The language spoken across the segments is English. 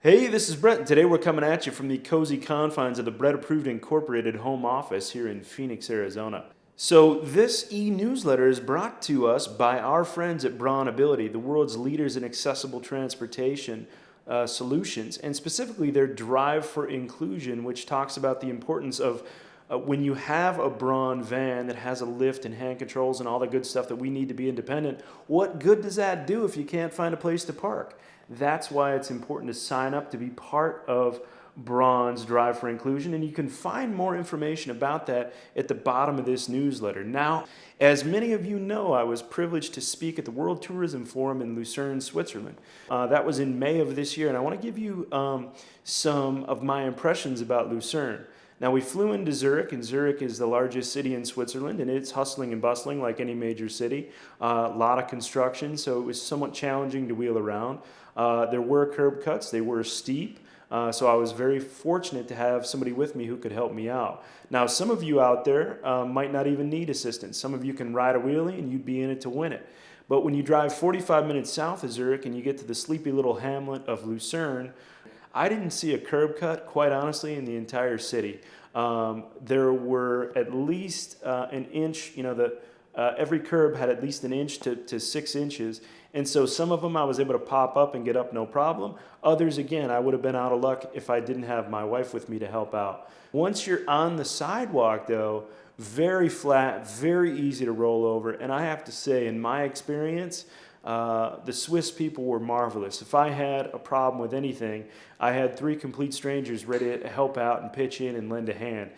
Hey, this is Brett, and today we're coming at you from the cozy confines of the Brett Approved Incorporated home office here in Phoenix, Arizona. So, this e-newsletter is brought to us by our friends at Braun Ability, the world's leaders in accessible transportation solutions, and specifically their drive for inclusion, which talks about the importance of when you have a Braun van that has a lift and hand controls and all the good stuff that we need to be independent, what good does that do if you can't find a place to park? That's why it's important to sign up to be part of Braun's Drive for Inclusion, and you can find more information about that at the bottom of this newsletter. Now, as many of you know, I was privileged to speak at the World Tourism Forum in Lucerne, Switzerland. That was in May of this year, and I want to give you some of my impressions about Lucerne. Now, we flew into Zurich, and Zurich is the largest city in Switzerland, and it's hustling and bustling like any major city. A lot of construction, so it was somewhat challenging to wheel around. There were curb cuts, they were steep, so I was very fortunate to have somebody with me who could help me out. Now, some of you out there might not even need assistance. Some of you can ride a wheelie and you'd be in it to win it. But when you drive 45 minutes south of Zurich and you get to the sleepy little hamlet of Lucerne, I didn't see a curb cut, quite honestly, in the entire city. There were at least an inch, every curb had at least an inch to 6 inches. And so some of them I was able to pop up and get up no problem. Others, again, I would have been out of luck if I didn't have my wife with me to help out. Once you're on the sidewalk, though, very flat, very easy to roll over. And I have to say, in my experience, the Swiss people were marvelous. If I had a problem with anything, I had 3 complete strangers ready to help out and pitch in and lend a hand.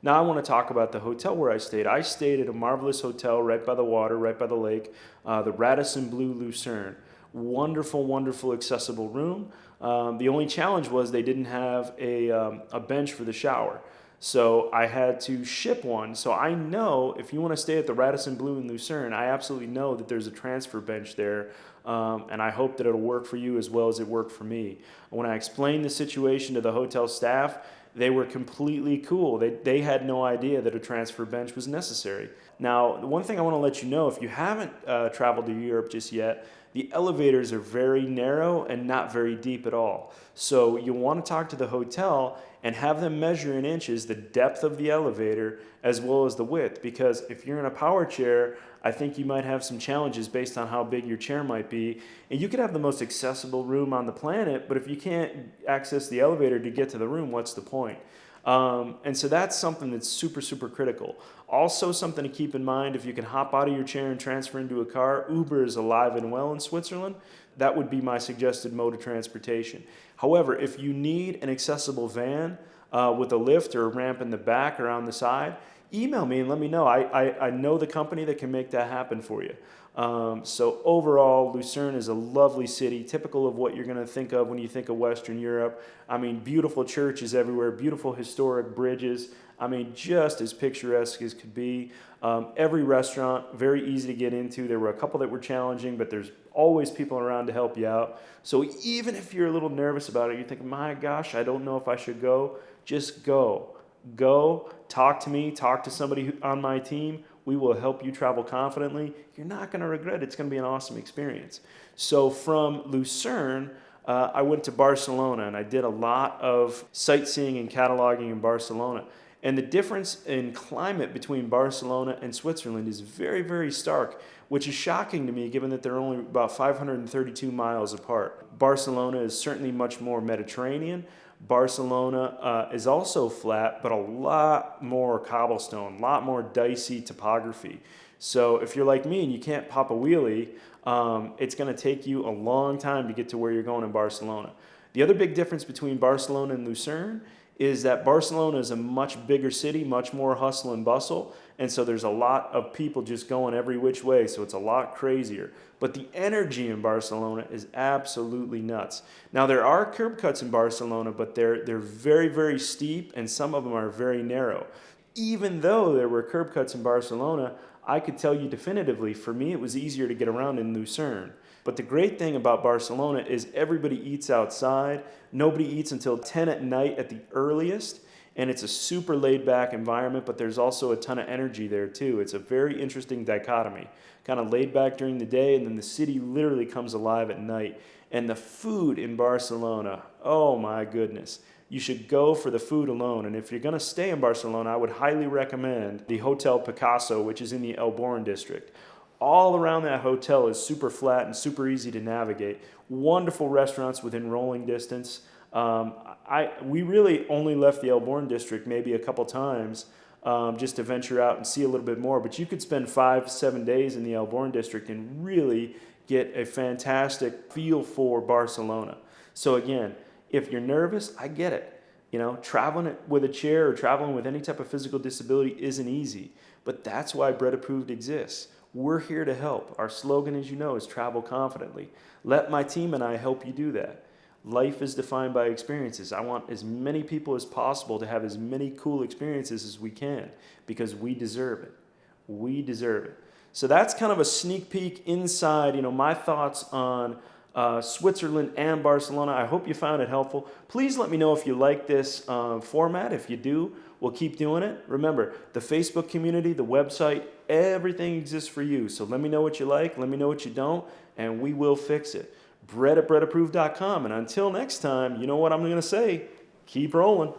Now I want to talk about the hotel where I stayed. I stayed at a marvelous hotel right by the water, right by the lake, the Radisson Blu Lucerne. Wonderful, wonderful, accessible room. The only challenge was they didn't have a bench for the shower. So I had to ship one. So I know if you want to stay at the Radisson Blu in Lucerne, I absolutely know that there's a transfer bench there. And I hope that it'll work for you as well as it worked for me. When I explained the situation to the hotel staff, they were completely cool. They had no idea that a transfer bench was necessary. Now, the one thing I want to let you know, if you haven't traveled to Europe just yet, the elevators are very narrow and not very deep at all. So you'll want to talk to the hotel and have them measure in inches the depth of the elevator as well as the width, because if you're in a power chair, I think you might have some challenges based on how big your chair might be. And you could have the most accessible room on the planet, but if you can't access the elevator to get to the room, what's the point? And so that's something that's super, super critical. Also, something to keep in mind, if you can hop out of your chair and transfer into a car, Uber is alive and well in Switzerland. That would be my suggested mode of transportation. However, if you need an accessible van with a lift or a ramp in the back or on the side, email me and let me know. I know the company that can make that happen for you. So overall, Lucerne is a lovely city, typical of what you're going to think of when you think of Western Europe. I mean, beautiful churches everywhere, beautiful historic bridges. I mean, just as picturesque as could be. Every restaurant, very easy to get into. There were a couple that were challenging, but there's always people around to help you out. So even if you're a little nervous about it, you're thinking, my gosh, I don't know if I should go, just go. Go, talk to me, talk to somebody on my team. We will help you travel confidently. You're not going to regret it. It's going to be an awesome experience. So from Lucerne, I went to Barcelona, and I did a lot of sightseeing and cataloging in Barcelona. And the difference in climate between Barcelona and Switzerland is very, very stark, which is shocking to me given that they're only about 532 miles apart. Barcelona is certainly much more Mediterranean. Barcelona is also flat, but a lot more cobblestone, a lot more dicey topography. So if you're like me and you can't pop a wheelie, it's going to take you a long time to get to where you're going in Barcelona. The other big difference between Barcelona and Lucerne is that Barcelona is a much bigger city, much more hustle and bustle, and so there's a lot of people just going every which way, so it's a lot crazier. But the energy in Barcelona is absolutely nuts. Now, there are curb cuts in Barcelona, but they're very, very steep, and some of them are very narrow. Even though there were curb cuts in Barcelona, I could tell you definitively, for me, it was easier to get around in Lucerne. But the great thing about Barcelona is everybody eats outside. Nobody eats until 10 at night at the earliest. And it's a super laid-back environment, but there's also a ton of energy there, too. It's a very interesting dichotomy. Kind of laid back during the day, and then the city literally comes alive at night. And the food in Barcelona, oh my goodness. You should go for the food alone. And if you're going to stay in Barcelona, I would highly recommend the Hotel Picasso, which is in the El Born district. All around that hotel is super flat and super easy to navigate. Wonderful restaurants within rolling distance. We really only left the El Born district maybe a couple times just to venture out and see a little bit more. But you could spend 5-7 days in the El Born district and really get a fantastic feel for Barcelona. So again, if you're nervous, I get it. You know, traveling with a chair or traveling with any type of physical disability isn't easy. But that's why Brett Approved exists. We're here to help. Our slogan, as you know, is travel confidently. Let my team and I help you do that. Life is defined by experiences. I want as many people as possible to have as many cool experiences as we can because we deserve it. We deserve it. So that's kind of a sneak peek inside, my thoughts on Switzerland and Barcelona. I hope you found it helpful. Please let me know if you like this format. If you do, we'll keep doing it. Remember, the Facebook community, the website, everything exists for you. So let me know what you like, let me know what you don't, and we will fix it. Brett at brettapproved.com. And until next time, you know what I'm going to say. Keep rolling.